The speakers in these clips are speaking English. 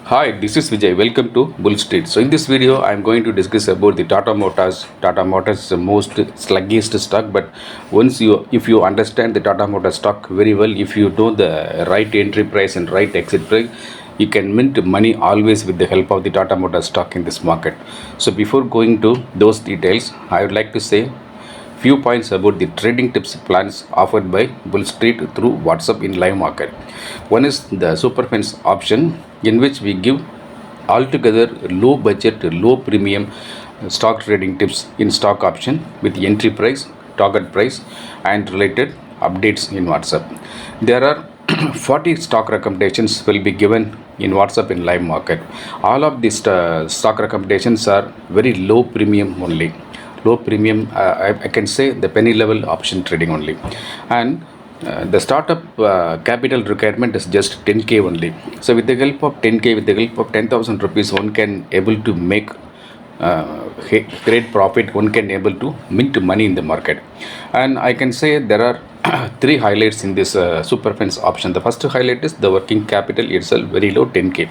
Hi, this is Vijay. Welcome to Bull Street. So in this video, I'm going to discuss about the Tata Motors. Tata Motors is the most sluggiest stock, but if you understand the Tata Motors stock very well, if you know the right entry price and right exit price, you can mint money always with the help of the Tata Motors stock in this market. So before going to those details, I would like to say few points about the trading tips plans offered by Bull Street through WhatsApp in live market. One is the Superfans Option, in which we give altogether low budget, low premium stock trading tips in stock option with entry price, target price, and related updates in WhatsApp. There are 40 stock recommendations will be given in WhatsApp in live market. All of these stock recommendations are very low premium only. Low premium, I can say the penny level option trading only. And the startup capital requirement is just 10k only. So with the help of 10k, with the help of 10,000 rupees, one can able to make great profit. One can able to mint money in the market. And I can say there are three highlights in this Superfans option. The first highlight is the working capital itself very low, 10k.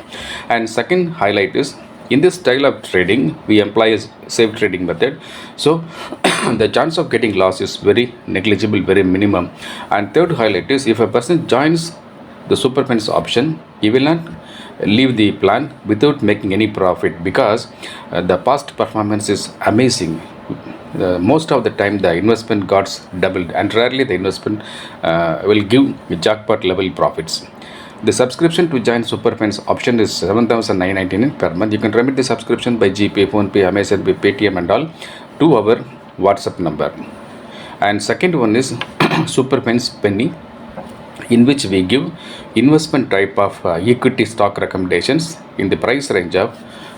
And second highlight is in this style of trading we employ a safe trading method, so the chance of getting loss is very negligible, very minimum. And third highlight is if a person joins the Superfans option, he will not leave the plan without making any profit, because the past performance is amazing. Most of the time the investment got doubled, and rarely the investment will give jackpot level profits. The subscription to join Superfans option is 7,999 per month. You can remit the subscription by GPay, PhonePe, Amazon Pay, Paytm and all to our WhatsApp number. And second one is Superfans Penny, in which we give investment type of equity stock recommendations in the price range of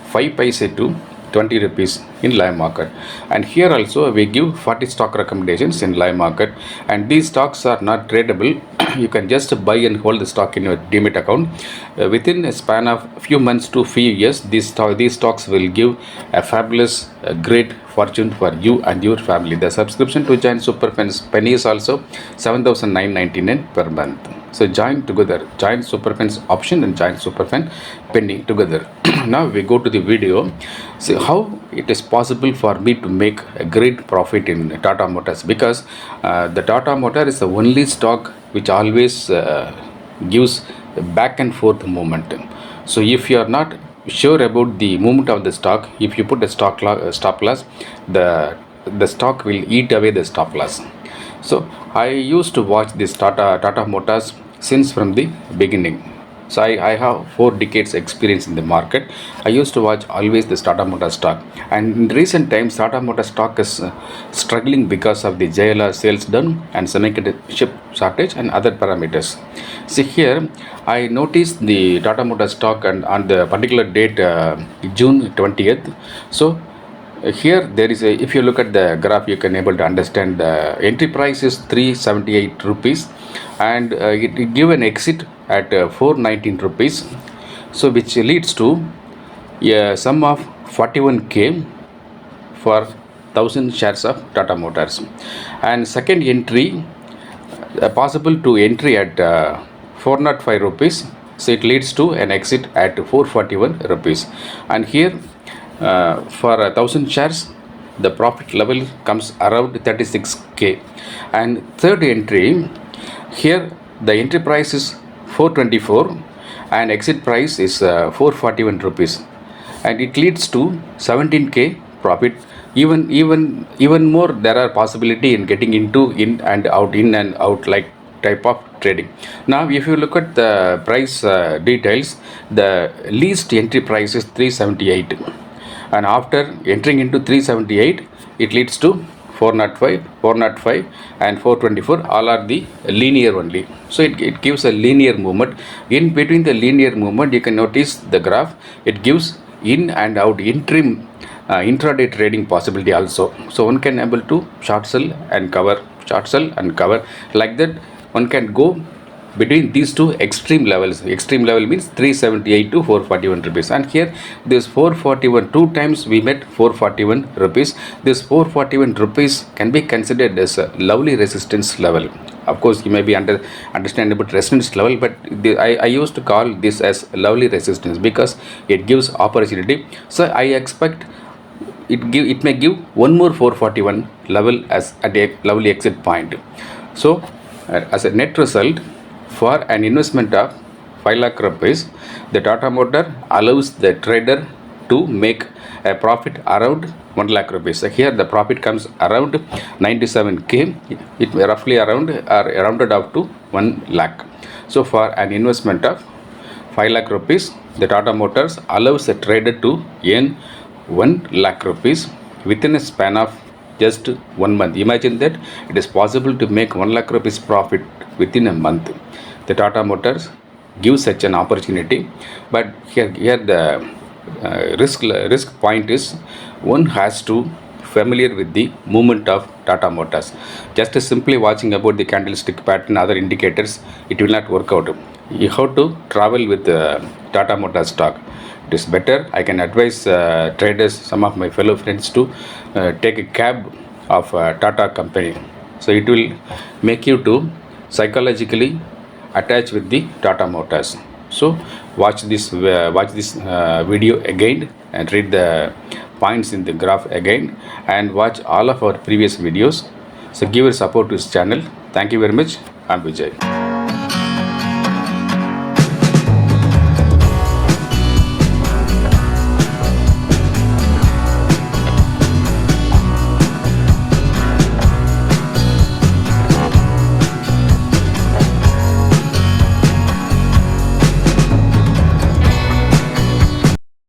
5 paise to 20 rupees in live market. And here also we give 40 stock recommendations in live market, and these stocks are not tradable. You can just buy and hold the stock in your demat account. Within a span of few months to few years, these stocks will give a fabulous great fortune for you and your family. The subscription to join Superfans Penny is also 7,999 per month. So join together, join Superfans option and join Superfan Penny together. Now we go to the video. See how it is possible for me to make a great profit in Tata Motors, because the Tata Motor is the only stock which always gives back and forth momentum. So if you are not sure about the movement of the stock, if you put a stop loss, the stock will eat away the stop loss. So I used to watch this Tata Motors since from the beginning. So I have 4 decades experience in the market. I used to watch always this Tata Motors stock, and in recent times Tata Motors stock is struggling because of the JLR sales down and semiconductor chip shortage and other parameters. See here, I noticed the Tata Motors stock and on the particular date June 20th. So here there is a, if you look at the graph, you can able to understand the entry price is 378 rupees, and it give an exit at 419 rupees, so which leads to a sum of 41k for 1000 shares of Tata Motors. And second entry possible to entry at 405 rupees, so it leads to an exit at 441 rupees. And here for 1000 shares the profit level comes around 36k. And third entry, here the entry price is 424 and exit price is 441 rupees, and it leads to 17k profit. Even more, there are possibility in getting into in and out like type of trading. Now if you look at the price details, the least entry price is 378, and after entering into 378 it leads to 405 and 424, all are the linear only. So it gives a linear movement. In between the linear movement, you can notice the graph, it gives in and out interim intraday trading possibility also. So one can able to short sell and cover, short sell and cover, like that one can go between these two extreme levels. Extreme level means 378 to 441 rupees, and here this 441, two times we met 441 rupees. This 441 rupees can be considered as a lovely resistance level. Of course, you may be understand about resistance level, but I used to call this as lovely resistance because it gives opportunity. So I expect it may give one more 441 level as a lovely exit point. So as a net result, for an investment of 5 lakh rupees, the Tata Motor allows the trader to make a profit around 1 lakh rupees. So here the profit comes around 97k. It roughly around or rounded up to 1 lakh. So for an investment of 5 lakh rupees, the Tata Motors allows a trader to earn 1 lakh rupees within a span of just 1 month. Imagine that it is possible to make 1 lakh rupees profit within a month. The Tata Motors gives such an opportunity, but here the risk point is one has to familiar with the movement of Tata Motors. Just simply watching about the candlestick pattern, other indicators, it will not work out. You have to travel with Tata Motors stock. It is better. I can advise traders, some of my fellow friends, to take a cab of Tata company. So it will make you to psychologically attach with the Tata Motors. So watch this video again and read the points in the graph again, and watch all of our previous videos. So give your support to this channel. Thank you very much. I'm Vijay.